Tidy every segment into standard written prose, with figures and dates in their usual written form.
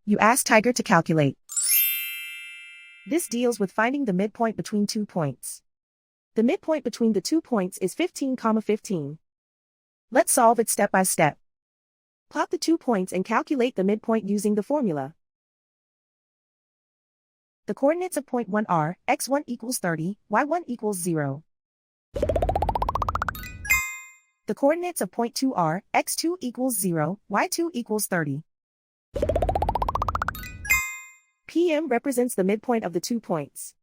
You ask Tiger to calculate. This deals with finding the midpoint between 2 points. The midpoint between the 2 points is 15, 15. Let's solve it step by step. Plot the 2 points and calculate the midpoint using the formula. The coordinates of point 1 are x1 equals 30, y1 equals 0. The coordinates of point 2 are x2 equals 0, y2 equals 30. PM represents the midpoint of the 2 points.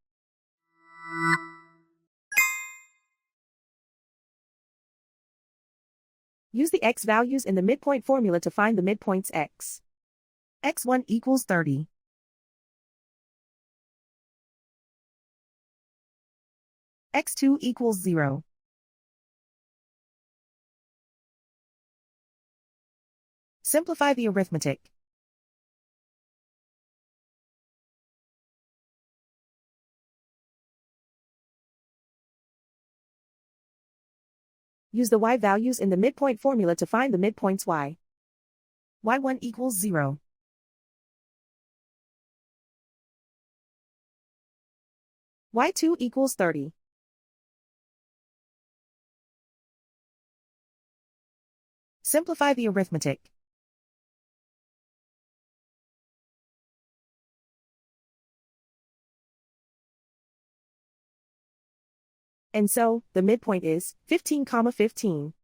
Use the x values in the midpoint formula to find the midpoints x. x1 equals 30. x2 equals 0. Simplify the arithmetic. Use the y values in the midpoint formula to find the midpoints y. y1 equals 0. y2 equals 30. Simplify the arithmetic. And so, the midpoint is 15, 15.